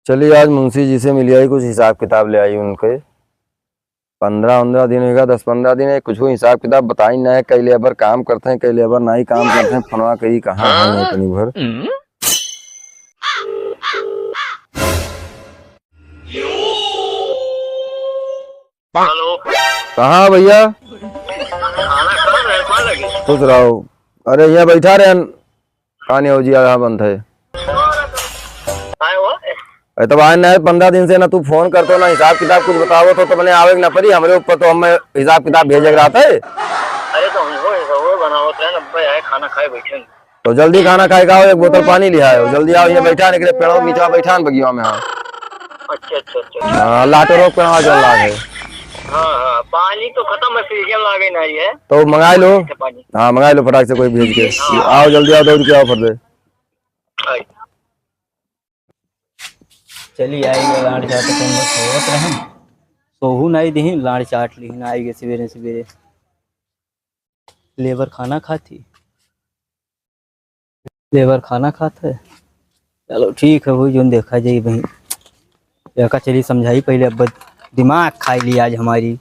चलिए आज मुंशी जी से मिल आई, कुछ हिसाब किताब ले आई उनके। 15-15 दिन होगा, 10-15 दिन है, कुछ हिसाब किताब बताई ना है। कई लेबर काम करते हैं, कई लेबर नहीं काम करते हैं। फनवा कई कहाँ है इतनी भर। हेलो। कहाँ भैया? खाना खा रहे कौन लगे? खुश रहो। अरे यहाँ बैठा रहे खाने हो जी, यहाँ बंद है। आए हो? अरे तब आए ना 15 दिन से ना तू फोन करते ना हिसाब किताब कुछ बताओ तो मैंने आवे ना पड़ी हमारे ऊपर। तो हमें हिसाब किताब भेजे रहा था। अरे तो हमको बनाओ है ना भाई, आए खाना खाए बैठे। तो जल्दी खाना खाए का, एक बोतल पानी लिया है, जल्दी आओ। ये बैठा निकले पेड़ों नीचे बैठा बगिया में। हाँ अच्छा। हाँ, लाटो रोक पेड़ा चल रहा है। हाँ पानी तो खत्म है, फ्रिज में लागे नहीं है तो मंगा लो। पानी। हाँ मंगा लो फटाक से कोई भेज के। आओ जल्दी आओ, दौड़ के आओ फिर से। चली आएगी लाड़ चाट के बस होत रहे सोहू नहीं दी लाड़ चाट ली ना आएगी सवेरे सवेरे। लेबर खाना खाती, लेबर खाना खाता है। चलो ठीक है, वही जो देखा जाए वहीं देखा चली समझाई पहले। अब दिमाग खाई ली आज हमारी,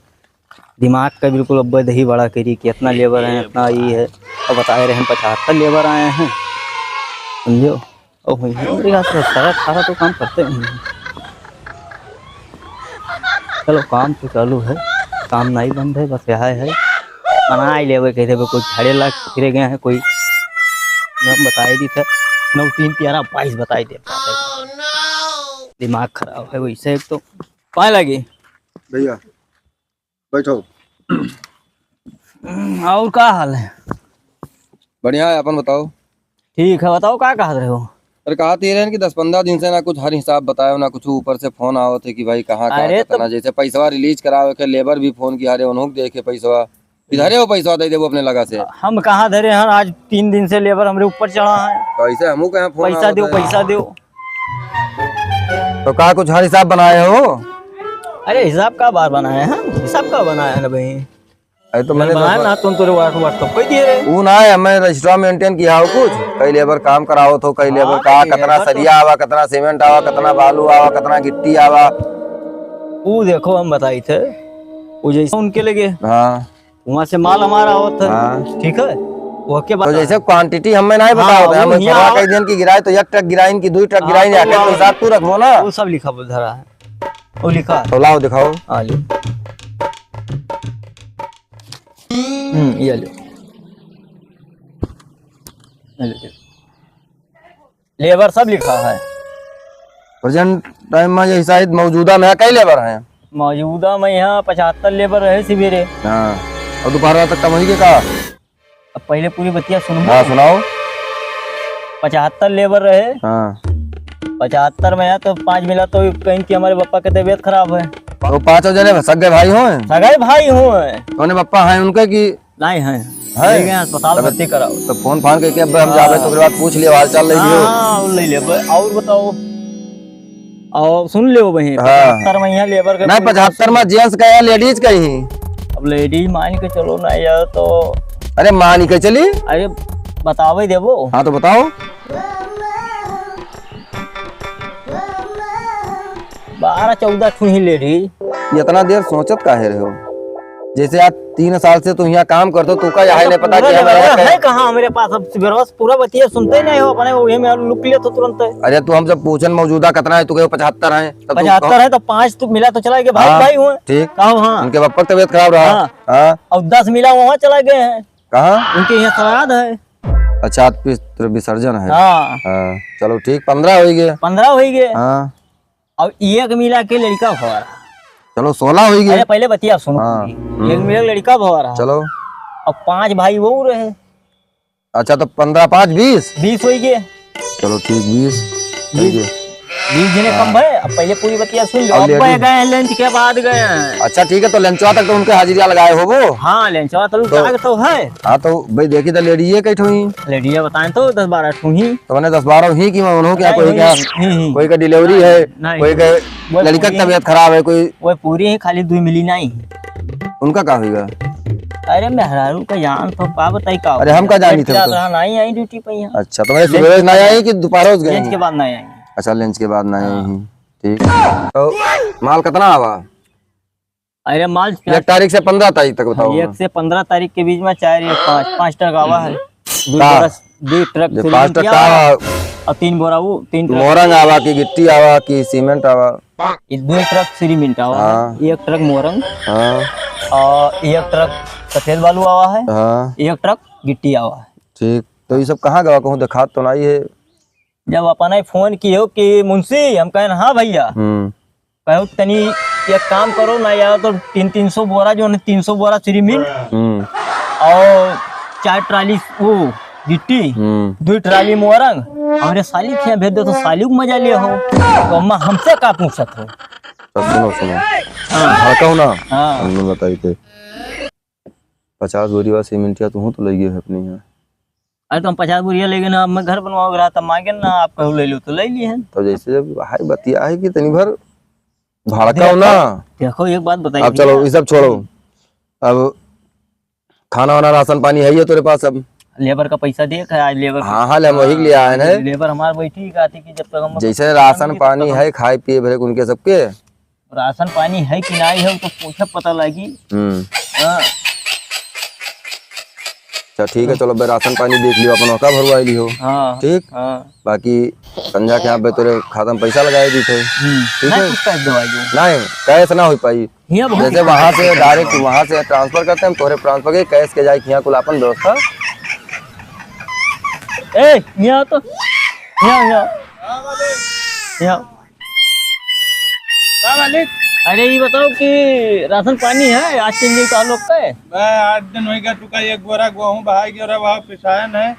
दिमाग का बिल्कुल अब दही बड़ा करी कि इतना लेबर है इतना ये है। और बताए रहे 75 लेबर आए हैं समझो। और मेरे हाथ से 18 तो काम करते हैं। चलो काम तो चालू है, काम नहीं बंद है, बस यहाँ है बना ही ले। कहते कोई 6.5 लाख फिरे गए हैं, कोई बताए दी थे 9 3 13 22 बताए दे। दिमाग खराब है वैसे। एक तो पाए लगी भैया बैठो। और क्या हाल है? बढ़िया है, अपन बताओ। ठीक है, बताओ क्या कह रहे हो? अरे कहा थी कि 10-15 दिन से ना कुछ हर हिसाब बताओ ना कुछ। ऊपर से फोन आओ थे कि भाई कहाँ अरे कितना, जैसे पैसा रिलीज कराओ के लेबर भी फोन किया रहे उन्होंने देखे पैसा इधर वो पैसा दे दे वो अपने लगा से। हम कहाँ धरे हैं? आज 3 दिन से लेबर हमारे ऊपर चढ़ा है। तो ऐसे हमू कहाँ फोन पैसा दो पैसा दो। तो कहा कुछ हर हिसाब बनाए हो? अरे हिसाब का बार बनाए हैं, हिसाब का बनाया है ना भाई। अरे तो मैंने बनाया ना तुम तो व्हाट्सएप कोई दिए रहे। वो ना है, हमें रजिस्टर मेंटेन किया हो कुछ। कई लेबर काम कराओ तो कई लेबर का कितना सरिया आवा, कितना सीमेंट आवा, कितना बालू आवा, कितना गिट्टी आवा। वो देखो हम बताई थे वो जैसे उनके लगे। हाँ वहाँ से माल हमारा होता है। हाँ। ठीक है वो के तो जैसे क्वांटिटी हमें नहीं बताओ। हाँ, हमें कई दिन की गिराई तो 1 ट्रक गिराइन की 2 ट्रक गिराइन जाके तो हिसाब तू रखो ना। वो सब लिखा बोल धरा है, वो लिखा तो लाओ दिखाओ। हाँ लो। ये लो लेबर सब लिखा है। प्रेजेंट टाइम में ये शायद मौजूदा में कई लेबर हैं। मौजूदा में यहाँ 75 लेबर रहे सवेरे। हाँ और दोपहर तक कम हो गए का। अब पहले पूरी बतिया सुनो। हाँ सुनाओ। 75 लेबर रहे। हाँ 75 में है तो 5 मिला तो कहीं कि हमारे पापा की तबीयत खराब है। तो 5 जने सगे भाई हो? सगाई भाई हूँ। कौन पापा हैं उनके की नहीं है, है? गए अस्पताल भर्ती कराओ। तो फोन फान करके अब हम जावे तो बाद पूछ लियो हाल चाल ले लियो। हाँ ले ले। और बताओ और सुन ले वही। हाँ। 75 में यहाँ लेबर के नहीं 75 में जेंट्स का या लेडीज का ही? अब लेडीज मान के चलो ना यार। तो अरे मान के चली। अरे बतावे देवो। हाँ तो बताओ। 12-14 ठुही लेडीज। इतना देर सोचत काहे रहे हो? जैसे आज 3 साल से तुम यहाँ काम करते हो, तुका यहाँ नहीं पता कि है कहाँ हमारे पास? अब पूरा बतिया सुनते नहीं हो अपने वही में लुक लिया तो तुरंत। अरे तू हम जब पूछन मौजूदा कितना है, तू कहे 75 है। 75 है तो 5 तो मिला तो चला गया भाई। हाँ, भाई हुए ठीक। कहो हाँ। उनके पापा की तबीयत खराब रहा। हाँ। हाँ। और 10 मिला वहाँ चला गए हैं। कहाँ? उनके यहाँ श्राद्ध है। अच्छा विसर्जन है। हाँ हाँ चलो ठीक, 15 हो गए। 15 हो गए। हाँ और एक मिला के लड़का भवा रहा। चलो 16 हो गए। अरे पहले बतिया सुनो। हाँ। एक मिला लड़का भवा रहा। चलो और 5 भाई वो रहे। अच्छा तो 15 5 20 20 हो गए। चलो ठीक 20 20 जने कम है। अब पहले पूरी बतिया सुन लो। अब गए हैं लंच के बाद गए हैं। अच्छा ठीक है, तो लंचवा तक तो उनके हाजिरिया लगाए हो वो? हाँ लंचवा तो है। हाँ तो भाई देखी तो लेडी है कई ठोई लेडिया बताएं तो 10-12 ठुही। तो मैंने 10-12 ही की उन्होंने क्या कोई का डिलीवरी है, कोई का लड़का की तबीयत खराब है, कोई वो पूरी है खाली 2 मिली नहीं। उनका क्या होगा? अरे मेहरारू का जान तो का बताई का। अरे हम का जानी थे तो। नहीं आई ड्यूटी पे यहाँ। अच्छा तो मैंने सुबह नहीं आई कि दोपहर हो गए? लंच के बाद नहीं आई। अच्छा लंच के बाद नहीं आई। ठीक। तो माल कितना आवा? अरे माल 1 तारीख से 15 तारीख तक बताओ। 1 से 15 तारीख के बीच में 4 या 5 ट्रक आवा है। 2 ट्रक 5 ट्रक का आवा, और 3 बोरा वो 3 ट्रक मोरंग आवा की गिट्टी आवा की सीमेंट आवा? 2 ट्रक सीमेंट आवा हाँ। है, 1 ट्रक मोरंग हाँ और 1 ट्रक सफेद बालू आवा है, हाँ 1 ट्रक गिट्टी आवा है। ठीक। तो ये सब कहाँ गवा? कहूँ दिखात तो नहीं है। जब अपना फोन कियो कि मुंशी, हम कहें हाँ भैया, कहो तनी एक काम करो ना यार, तो 300 बोरा जो है 300 बोरा सीमेंट और 4 ट्राली वो गिट्टी, 2 ट्राली मोरंग हमारे साली के यहाँ भेज दो, तो साली को मजा लिया हो। तो अम्मा हमसे का पूछत हो? तो सुनो हाँ कहूँ ना, हाँ हमने बताई थे 50 बोरी वाला सीमेंट या तू तो लगी है अपनी यहाँ। अरे तो हम 50 बोरिया लेंगे ना, अब मैं घर बनवाओ रहा था, मांगे ना आप कहो ले लो, तो ले लिए हैं। तो जैसे जब हाई बतिया है कि तनी भर भड़का हो ना। देखो एक बात बताइए, अब चलो ये सब छोड़ो, अब खाना वाना राशन पानी है ये तेरे पास? अब लेबर का पैसा देख है आज लेबर। हाँ हाँ हम वही के लिए आए हैं। लेबर हमारे बैठी आती कि जब तक हम जैसे राशन पानी है, खाए पिए भरे उनके सबके राशन पानी है कि नहीं है तो पूछा पता लगी। हाँ अच्छा ठीक है, चलो बे राशन पानी देख लियो, अपन का भरवाई लियो। हाँ ठीक। हाँ बाकी संजा के यहाँ पे तेरे खाता में पैसा लगाए दी थे। ठीक है, कुछ पैसे दवाई दो नहीं कैश ना हो पाई। हियां बहुत जैसे वहां से डायरेक्ट वहां से ट्रांसफर करते हैं, तोरे ट्रांसफर के कैश के जाए यहाँ कुल अपन व्यवस्था। ए यहाँ तो यहाँ अरे ये बताओ कि राशन पानी है आज के लिए का लोग का है? 8 दिन हो गया, तू का 1 बोरा गेहूँ बहा गया, वहाँ पिसायन है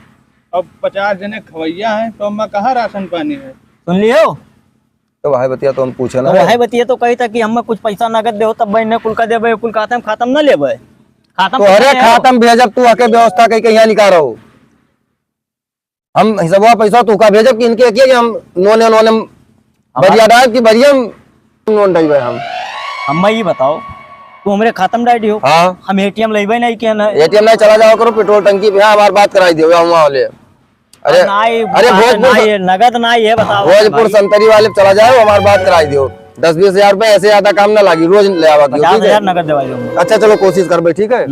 और 50 जने खवैया है, तो अम्मा कहाँ राशन पानी है? सुन लियो तो भाई बतिया तो हम पूछे ना। तो वही बतिया तो कही था कि हम कुछ पैसा नगद दे तब बहने कुल का देवे, कुल खाते खत्म न लेवे। खातम तो अरे खातम भेजब तू आके व्यवस्था कहीं यहाँ निकाल रहो, हम हिसाबवा पैसा तू का भेजब कि इनके कि हम नोने बढ़िया डाल की बढ़िया नोन डाइबे हम ये बताओ तू हमरे खातम डाल दियो। हाँ हम एटीएम लेबे नहीं के ना, एटीएम नहीं चला जाओ करो, पेट्रोल टंकी पे हमारी बात कराई दियो हम वाले। अरे अरे भोजपुर नगद नहीं है बताओ, भोजपुर संतरी वाले चला जाओ, हमारी बात कराई दियो। 10-20 हजार रुपए ऐसे ज्यादा काम ना लगी, रोज ले आवा दियो। 50,000 नगद दवाई दूंगा। अच्छा चलो कोशिश कर भाई, ठीक है।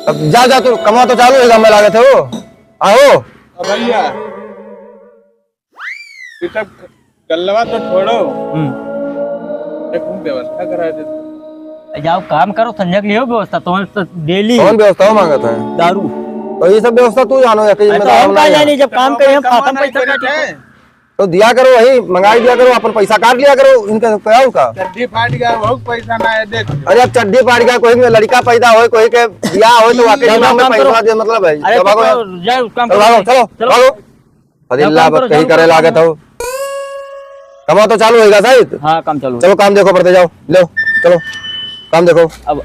अब जा तू कमा तो चालू है, मैं लागत है वो आओ भैया ये सब गल्लवा तो छोड़ो, एक व्यवस्था करा दे। जाओ काम करो, संजय लियो व्यवस्था तो डेली कौन व्यवस्था मांगत है? दारू तो ये सब व्यवस्था तू जानो या कहीं तो हम का जानी, जब काम करें हम खातम पैसा काटे तो दिया करो, वही मंगाई दिया करो, अपन पैसा काट लिया करो इनका क्या का। चड्डी फाट गया, बहुत पैसा ना है देख। अरे अब चड्डी फाट गया, कोई में लड़का पैदा हो, कोई के बियाह हो तो वाकई में पैसा दे मतलब है। अरे भागो जाओ काम चलो करो, चलो भागो, फदिल्ला बात कहीं करे लागत हो। कमा तो चालू होगा शायद। हाँ काम चलो, चलो काम देखो, पड़ते जाओ लो, चलो काम देखो। अब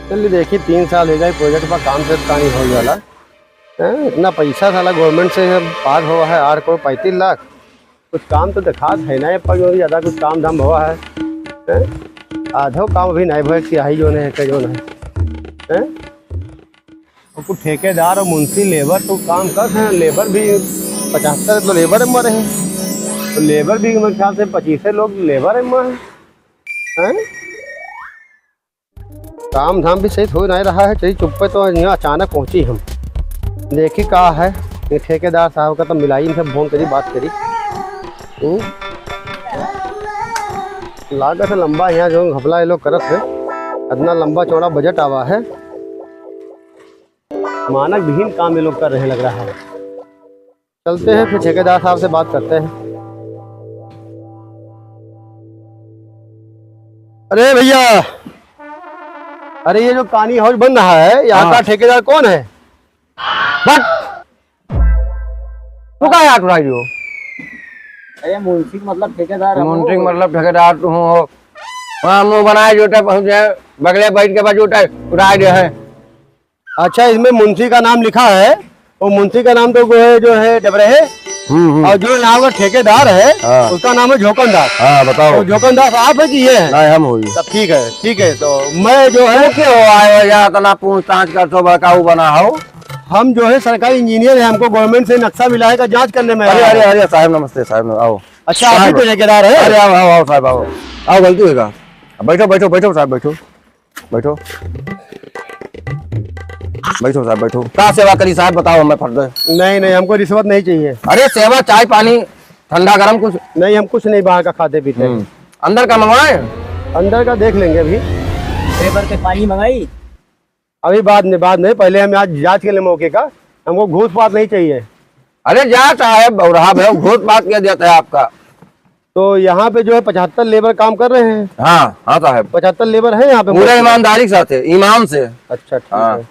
चलिए देखिए 3 साल हो गए प्रोजेक्ट पर काम से कहीं हो जाला हैं, इतना पैसा साला गवर्नमेंट से पास हुआ है 8 करोड़ 35 लाख। कुछ काम तो दिखा है ना, पर जो ज़्यादा कुछ काम धाम हुआ है हैं? आधो काम अभी नहीं भर कि जो है कि जो है और कुछ ठेकेदार और मुंशी लेबर तो काम कर हैं, लेबर भी 75 तो लेबर में मरे हैं, तो लेबर भी मेरे ख्याल से 25 लोग लेबर में हैं। काम धाम भी सही हो नहीं रहा है, चलिए चुप्पे तो यहाँ अचानक पहुँची हम देखी कहा है ये ठेकेदार साहब का, तो मिलाई इनसे फोन करी बात करी। लागत है लंबा यहाँ जो घपला ये लोग करत है, इतना लंबा चौड़ा बजट आवा है, मानक विहीन काम ये लोग कर रहे लग रहा है। चलते हैं फिर ठेकेदार साहब से बात करते हैं। अरे भैया, अरे ये जो पानी हाउस बन रहा है यहाँ का ठेकेदार कौन है? तू का यार उड़ाई हो? अरे मुंशी मतलब ठेकेदार, मुंशी मतलब ठेकेदार तू हो। वहाँ मुँह बनाए जो बगले बैठ के बाद उड़ाई दे है। अच्छा इसमें मुंशी का नाम लिखा है, वो मुंशी का नाम तो जो है डबरे है, और जो यहाँ का ठेकेदार है उसका नाम है झोकनदास। हाँ बताओ। तो झोकनदास आप है कि ये है? नहीं हम हुई। तब ठीक है, तो मैं जो है क्यों आए या इतना पूछताछ कर तो बकाऊ बना हो? हम जो है सरकारी इंजीनियर है, हमको गवर्नमेंट से नक्शा मिला है का जांच करने में। अरे अरे अरे साहब नमस्ते, साहब आओ। अच्छा आप ही तो ठेकेदार है? अरे आओ आओ आओ साहब आओ आओ, गलती होगा। बैठो बैठो बैठो साहब, बैठो बैठो बैठो साहब बैठो। क्या सेवा करी साहब, बताओ हमें फर्द। नहीं नहीं, हमको रिश्वत नहीं चाहिए। अरे सेवा, चाय पानी ठंडा गरम कुछ? नहीं, हम कुछ नहीं बाहर का खाते पीते। अंदर का मंगवाए? अंदर का देख लेंगे अभी। पेपर के पानी मंगाई? अभी बाद में पहले हम आज जांच के लिए मौके का, हमको घूस पात नहीं चाहिए। अरे जा साहब, और घोट बात क्या देता है आपका? तो यहाँ पे जो है 75 लेबर काम कर रहे हैं। हाँ हाँ साहब, 75 लेबर है यहाँ पे पूरे ईमानदारी के साथ है, ईमान से। अच्छा ठीक हाँ। है।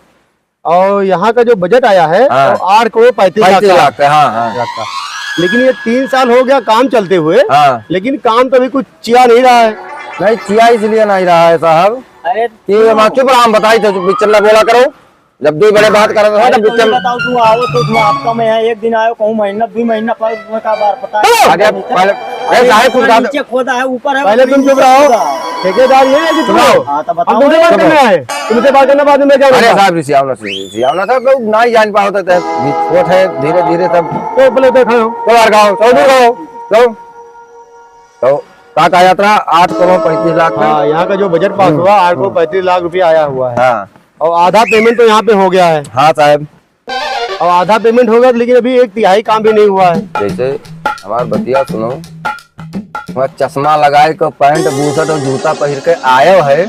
और यहाँ का जो बजट आया है हाँ। वो 8 करोड़ 35 लाख का। हाँ हाँ लाख का। लेकिन ये 3 साल हो गया काम चलते हुए, हाँ। लेकिन काम तो अभी कुछ चिया नहीं रहा है। नहीं किया इसलिए नहीं रहा है साहब अरे कि हम चुप रहा, हम बताई थे पिक्चर में बोला करो, जब दो बड़े बात कर रहे थे तो पिक्चर में। बताओ, तू आओ तो तुम आपका में है, एक दिन आयो कहूँ महीना 2 महीना पर का बार पता है। आगे पहले अरे साहब कुछ बात। नीचे खोदा है, ऊपर है। पहले तुम चुप रहो, ठेकेदार ये है कि तुम सुनाओ। हाँ तो हम बताओ। तुमसे बात करने आए, तुमसे बात करना बाद में क्या अरे होगा? साहब सियावना साहब लोग ना ही जान पाते थे, छोट है धीरे धीरे सब। तो पहले देखो तो यार गाओ चौधरी गाओ तो का यात्रा 8 करोड़ 35 लाख में। हाँ, यहाँ का जो बजट पास हुआ 8 करोड़ 35 लाख रुपया आया हुआ है। हाँ और आधा पेमेंट तो यहाँ पे हो गया है। हाँ साहब, और आधा पेमेंट हो गया, लेकिन अभी 1/3 काम भी नहीं हुआ है। जैसे हमार बतिया सुनो, वहाँ चश्मा लगाए के पैंट बूशर्ट और जूता पहन के आयो है।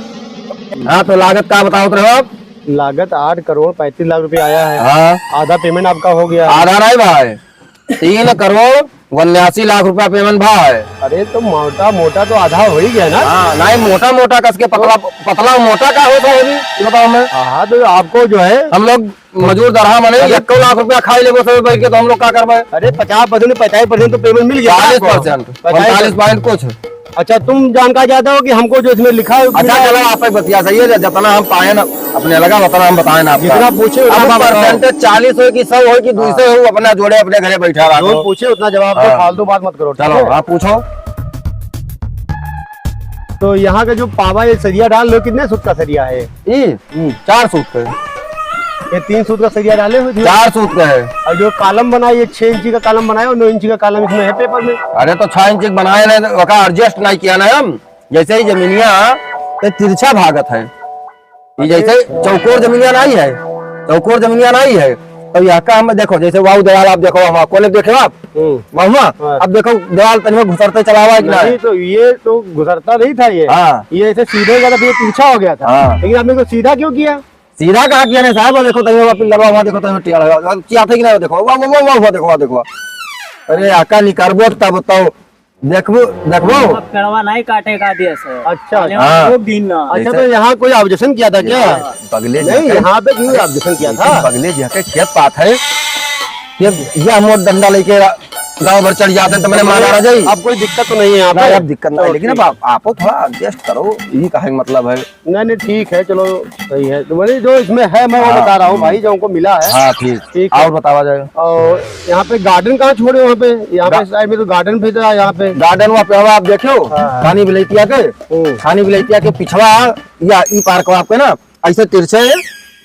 हाँ तो लागत का बताओ तो आप? लागत 8 करोड़ 35 लाख रुपया आया है। हाँ आधा पेमेंट आपका हो गया है। आधा नहीं भाई, 3 करोड़ 89 लाख रुपया पेमेंट भा है। अरे तो मोटा मोटा तो आधा हो ही गया ना। हाँ नहीं, मोटा मोटा कस के पतला पतला मोटा का होता है ये बताओ हमें। हाँ तो आपको जो है, हम लोग मजदूर दरहा मने 1 लाख रुपया खाई लेबो सब बैठ के, तो हम लोग क्या करबे? अरे 50% 45% तो पेमेंट मिल गया। 40%, 45% कुछ। अच्छा तुम जानकार ज्यादा हो कि हमको जो इसमें लिखा है अच्छा चलो आप बतिया सही है, जितना हम पाए ना अपने लगा उतना हम बताए ना। जितना पूछे उतना परसेंटेज 40 हो कि 100 हो कि 200 हो, अपना जोड़े अपने घरे बैठा रहा। जो पूछे उतना जवाब दो, हाँ। फालतू बात मत करो। ठीक चलो है? आप पूछो। तो यहाँ का जो पावा ये सरिया डाल लो, कितने सूत का सरिया है? 4 सूत का, ये 3 सूत का सरिया डाले हो। 4 सूत का है। और जो कॉलम बनाए, ये 6 इंची का कॉलम बनाए और 9 इंची का कॉलम इसमें है पेपर में। अरे तो 6 इंच बनाए नहीं, वका एडजस्ट नहीं किया ना हम। जैसे ही जमीनिया तो तिरछा भागत है, ये जैसे चौकोर जमीनिया नहीं है, चौकोर जमीनिया नहीं है। तो यहाँ का हम देखो, जैसे वाहु दयाल आप देखो, हम कोने देखे आप वहाँ, हाँ। अब देखो दयाल तनिया घुसरते चला हुआ है कि नहीं, नहीं? तो ये तो गुजरता नहीं था ये। हाँ। ये ऐसे सीधे का था, फिर तिरछा हो गया था। हाँ। लेकिन आपने को सीधा क्यों किया? सीधा कहा किया नहीं साहब, देखो तनिया पिल्लर वहाँ देखो तनिया टिया लगा क्या थे कि नहीं, देखो वाह वाह वाह वाह देखो देखो। अरे आका निकारबो तब बताओ, देखबो देखबो। पेड़वा नहीं काटेगा देश है। अच्छा हाँ। वो दिन ना। अच्छा तो यहाँ कोई ऑब्जेक्शन किया था क्या? बगले नहीं, यहाँ पे क्यों ऑब्जेक्शन किया था? बगले जाके खेत पात है, ये हम और डंडा लेके गांव भर चढ़ जाते हैं, तो मैंने मारा रह जाई। अब कोई दिक्कत तो नहीं है यहाँ नहीं, पे? अब दिक्कत नहीं, लेकिन अब आपको थोड़ा एडजस्ट करो, यही कहे मतलब है। नहीं नहीं ठीक है, चलो सही है। तो मैंने जो इसमें है मैं वो बता रहा हूँ भाई, जो हमको मिला है। हाँ ठीक ठीक है। और बतावा जाएगा। और यहाँ पे गार्डन कहाँ छोड़े? वहाँ पे यहाँ पे साइड में तो गार्डन भी था यहाँ पे। गार्डन वहाँ पे आप देखो, हाँ। खानी बिलैतिया के पिछवा या ई पार्क आपके ना ऐसे तिरछे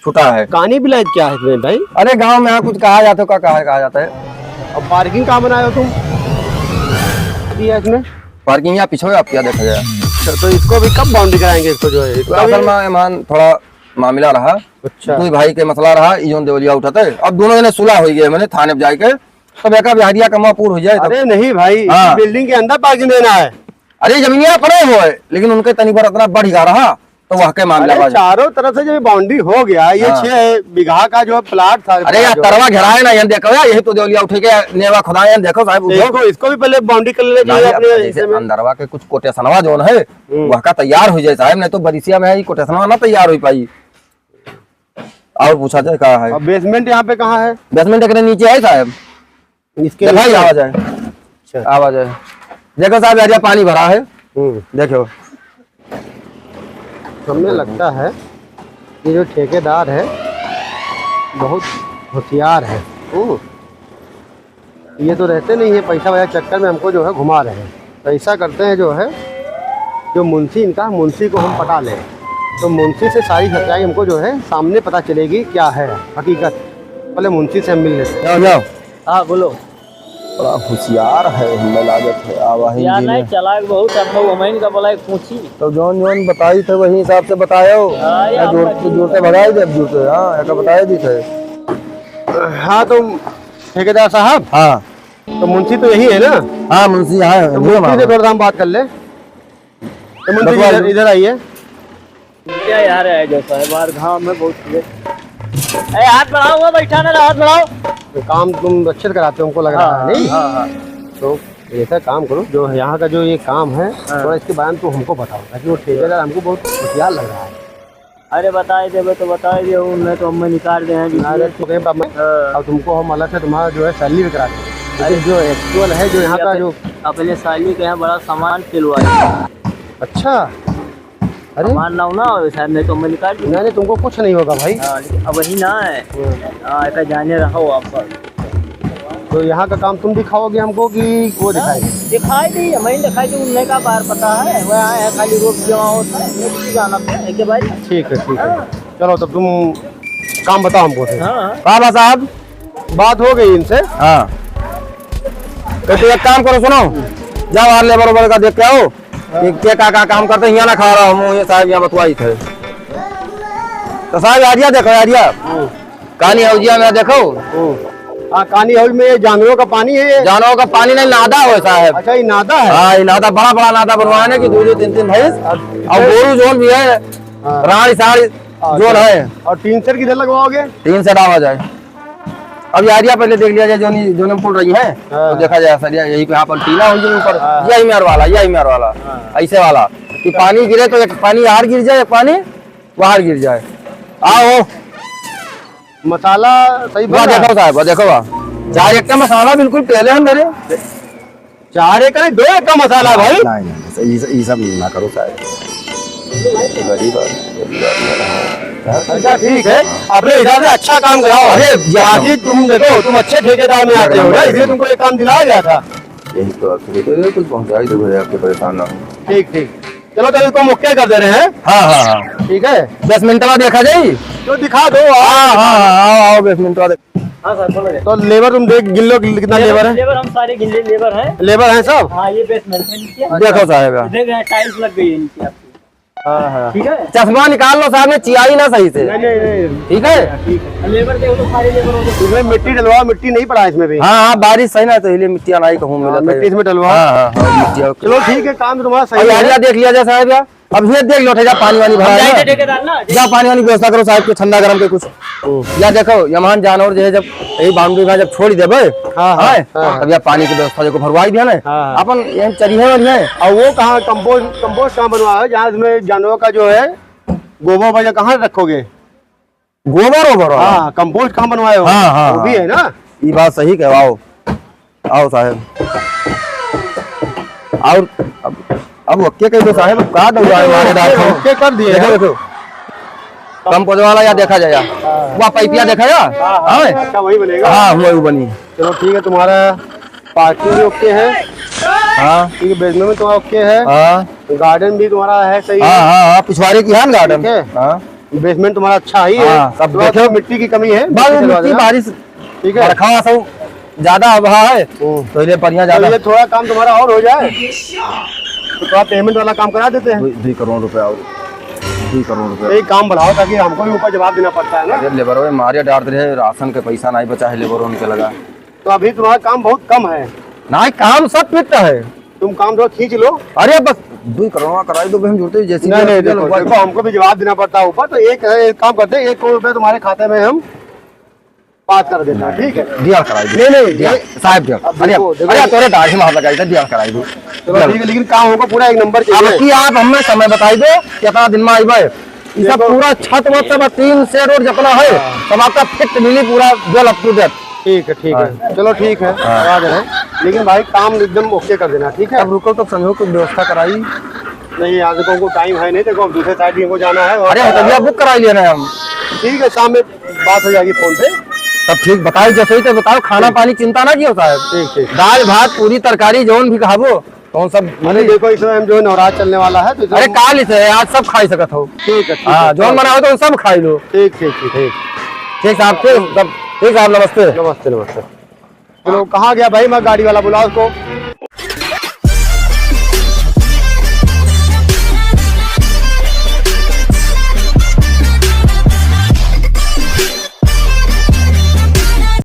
छुटा है। कानी बिलायत क्या है इसमें भाई? अरे गांव में यहाँ कुछ कहा जाता है, क्या कहा जाता है? और पार्किंग कहाँ बनाए हो तुम? दिया इसमें पार्किंग या पिछवा आप क्या देखा जाए। अच्छा, तो इसको भी कब बाउंड्री कराएंगे? इसको जो है इसको असल में ईमान थोड़ा मामला रहा, अच्छा कोई भाई के मसला रहा, इजोन देवलिया उठाते, अब दोनों जने सुलह हो गए, मैंने थाने पे जाके तब एका बिहारिया कमा पूर हो जाए। तब अरे नहीं भाई, हाँ। बिल्डिंग के अंदर पार्किंग देना है। अरे जमीनिया पड़े हुए, लेकिन उनके तनी पर इतना बढ़ गया रहा, तो वह के मामला अरे बाज। चारों तरफ से जब बाउंड्री हो गया, ये हाँ। 6 बीघा का जो प्लाट था। अरे यार जो- तरवा घेराए ना, यहाँ देखो यार, यही तो देवलिया उठे के नेवा खुदा यहाँ देखो साहब उठो। इसको भी पहले बाउंड्री कर लेना चाहिए अपने जैसे हिस्से में। अंदरवा के कुछ कोटेशनवा जोन है वह का तैयार हो जाए साहब, नहीं तो बरिसिया में है ये कोटेशनवा ना तैयार हो पाई। और पूछा जाए कहाँ है और बेसमेंट यहाँ पे कहाँ है? बेसमेंट के नीचे है साहब, इसके देखो नीचे? आवाज है, आवाज है, देखो साहब यार पानी भरा है, देखो। हमें लगता है ये जो ठेकेदार है बहुत होशियार है। ये तो रहते नहीं है पैसा वैसा चक्कर में, हमको जो है घुमा रहे हैं। तो ऐसा करते हैं, जो है जो मुंशी इनका, मुंशी को हम पटा लें, तो मुंशी से सारी सच्चाई हमको जो है सामने पता चलेगी क्या है हकीकत। पहले मुंशी से हम मिल लेते हैं। जाओ जाओ। हाँ बोलो। बड़ा होशियार है, हमें लागत है आवाही यार जी नहीं ने। चलाक बहुत अब लोग अमैन का बोला एक पूछी। तो जौन जौन बताई थे वही हिसाब से बतायो। हाँ, यार, जोड़ते भगाई दे जोड़ते, हाँ एक बताए दी थे। हाँ तो ठेकेदार साहब, हाँ तो मुंशी तो यही है ना? हाँ मुंशी यहाँ है, तो बोलो मुंशी से मामा। थोड़ा हम बात कर ले। तो मुंशी बतवा इधर दो। इधर आइए। क्या यार है जैसा है बाहर गाँव में बहुत ए हाथ बढ़ाओ, हुआ बैठा ना हाथ बढ़ाओ। तो काम तुम अच्छे से कराते हो हमको लग रहा है, नहीं? हाँ। तो ऐसा काम करो, जो यहाँ का जो ये काम है थोड़ा इसके बारे में तो हमको बताओ, ताकि वो ठेकेदार हमको बहुत होशियार लग रहा है। अरे बताए देवे तो बताए दे, नहीं तो हम निकाल दे हैं। अरे तो कहीं बात नहीं, अब तुमको हम अलग से तुम्हारा जो है सैलरी भी कराते हैं, लेकिन जो एक्चुअल है जो यहाँ का जो। अपने साली के यहाँ बड़ा सामान खिलवाया। अच्छा, अरे सामान ना हो ना शायद, नहीं तो मैं निकाल दूँ। नहीं तुमको कुछ नहीं होगा भाई। अब वही ना है, ऐसा जाने रहो आप। तो यहाँ का काम तुम दिखाओगे हमको कि वो दिखाएंगे? दिखाई दी मैं दिखाई दी, उन्हें का बाहर पता है वह है, खाली रोड जमा होता है, नहीं जाना है के भाई। ठीक है ठीक है, चलो तब तुम काम बताओ हमको फिर। हाँ बाबा साहब बात हो गई इनसे। हाँ, तो एक काम करो, सुनो, जाओ यार लेबर उबर का देख के आओ कि क्या का काम करते हैं। यहाँ ना खा रहा हूँ, ये साहब यहाँ बतवाई थे। तो साहब आरिया देखो, आरिया कहानी हौजिया में देखो। हाँ, कानी हाउस में जानवरों का पानी है ये? जानवरों का पानी नहीं, नादा हो साहब। अच्छा, ये नादा है। हाँ ये नादा, बड़ा बड़ा नादा बनवाने की, 2-2 3-3 भैंस और गोरू जोन भी है, रानी साड़ी जोन है। और टीन सेट किधर लगवाओगे? 3 से डाला जाए। अब यारिया पहले देख लिया जाए, जो ने फूल रही है तो देखा जाए सर, यही पे यहाँ पर टीना हो जाए ऊपर, यही मेहर वाला, यही मेहर वाला, ऐसे वाला कि पानी गिरे तो एक पानी यार गिर जाए, एक पानी बाहर गिर जाए। आओ मसाला सही वाह बना? देखो साहब, वाह देखो, वाह 4 एक का मसाला बिल्कुल पहले है मेरे। 4 एक का नहीं, 2 एक का मसाला भाई। नहीं ये सब ना करो साहब, गरीब अच्छा ठीक है, अपने हिसाब से अच्छा काम कराओ। अरे बाकी तुम देखो, तुम अच्छे ठेकेदार में आते हो ना, इसलिए तुमको ये काम दिलाया गया था। यही तो कुछ पहुँचा ही दो आपके, परेशान ना हो। ठीक ठीक, चलो तो इसको मुक्के कर दे रहे हैं। हाँ ठीक है, 10 मिनट बाद देखा जाए। तो दिखा दो। आओ 20 मिनट बाद। हाँ सर बोलो। तो लेबर तुम देख गिन लो कितना लेबर है। लेबर हम सारे गिनले लेबर हैं। लेबर है सब? हाँ ये बेसमेंट है नीचे। देखो साहब, देख रहे हैं टाइल्स लग गई है नीचे आपकी। हाँ हाँ, ठीक है, चश्मा निकाल लो साहब ने, चियाई ना सही से। नहीं, ठीक है, लेबर देखो तो सारे लेबर हो गए। इसमें मिट्टी डलवाओ, मिट्टी नहीं पड़ा इसमें भी। हाँ हाँ बारिश सही ना, तो इसलिए मिट्टी नहीं कहूँ मिला था। मिट्टी इसमें डलवाओ। हाँ मिट्टी। चलो ठीक है, काम तो तुम्हारा सही है। यार देख लिया जाए साहब, यार अब ये देख लो, जा पानी वानी भरा जाए है, ठेकेदार ना। जा पानी वानी व्यवस्था करो साहब के, ठंडा गरम के कुछ। या देखो यमान जानवर जो है जब यही बाउंड्री में जब छोड़ देवे, हाँ, तब या पानी की व्यवस्था जो भरवाई दिया ना, हाँ। अपन यहाँ चरिए बढ़िया है। और वो कहाँ कंपोस्ट कहाँ बनवा है, जहाँ इसमें जानवरों का जो है गोबर वगैरह कहाँ रखोगे? गोबर ओबर वाला? हाँ, कंपोस्ट कहाँ बनवाए हो? हाँ, हाँ, वो भी है ना। ये बात सही कहवाओ। आओ साहब, और अब ओके कह दो साहब, का दो मारे दाल को ओके कर दिए। देखो देखो कंपोज वाला, या देखा जाए वह पाइपिया देखा जा। हाँ अच्छा वही बनेगा। हाँ वही बनी। चलो ठीक है, तुम्हारा पार्किंग भी ओके है। हाँ ठीक है, बेसमेंट में तुम्हारा ओके है। हाँ गार्डन भी तुम्हारा है सही हाँ है। हाँ पिछवाड़े की है ना गार्डन। ठीक है। हाँ बेसमेंट तुम्हारा अच्छा ही है। हाँ, सब थोड़ा देखो। मिट्टी की कमी है, बाल मिट्टी डलवा मिट्टी देना। बारिश ठीक है, बरखा सब ज्यादा हवा है, तो इसलिए बढ़िया चलो ज्यादा। ये थोड़ा काम तुम्हारा और हो जाए तो थोड़ा पेमेंट वाला काम करा देते हैं। 2 करोड़ रुपए और 2 करोड़ रुपए। एक काम बढ़ाओ ताकि हमको भी ऊपर जवाब देना पड़ता है ना। अरे लेबर मारे डाल रहे, राशन के पैसा नहीं बचा है, लेबर उनके लगा तो अभी तुम्हारा काम बहुत कम है, ना, काम सब फिट है। तुम काम थोड़ा खींच लो। अरे बस 2 करोड़ कराई दो, हम जुड़ते जैसे नहीं नहीं, देखो हमको भी जवाब देना पड़ता है ऊपर, तो एक काम करते हैं, 1 करोड़ रुपए तुम्हारे खाते में हम पास कर देना। ठीक है, दिया कराई दो। नहीं दिया साहब दिया। अब अरे देखो, अरे तोरे दाढ़ी में हाथ लगाई था, दिया कराई दो। चलो ठीक है, लेकिन काम हमको पूरा 1 नंबर अब चाहिए। की आप हमें समय बताई दो कितना दिन में आइबे। ये सब पूरा छत वत सब 3 से रोड जितना है सब आपका फिट मिली, पूरा वेल अप टू डेट। ठीक है, चलो ठीक है, करा दे रहे हैं। लेकिन भाई काम एकदम ओके कर देना। ठीक है, अब रुको तो समझो कुछ व्यवस्था कराई। नहीं आज देखो हमको टाइम है नहीं, देखो दूसरे साइड भी हमको जाना है। अरे हटविया बुक कराई लेना है हम। ठीक है, शाम में बात हो जाएगी फोन पे। तब ठीक बताओ, जैसे ही तो बताओ, खाना पानी चिंता ना कियो साहब। ठीक ठीक। दाल भात पूरी तरकारी जोन भी खाबो तो सब। अरे देखो इस समय जो नवरात्र चलने वाला है तो अरे काल से आज सब खाई सकत हो। ठीक है, ठीक हाँ है, जोन बनाओ तो सब खाई लो। ठीक ठीक ठीक ठीक। ठीक साहब, ठीक साहब, नमस्ते। नमस्ते नमस्ते। चलो कहाँ गया भाई, मैं गाड़ी वाला बुला उसको।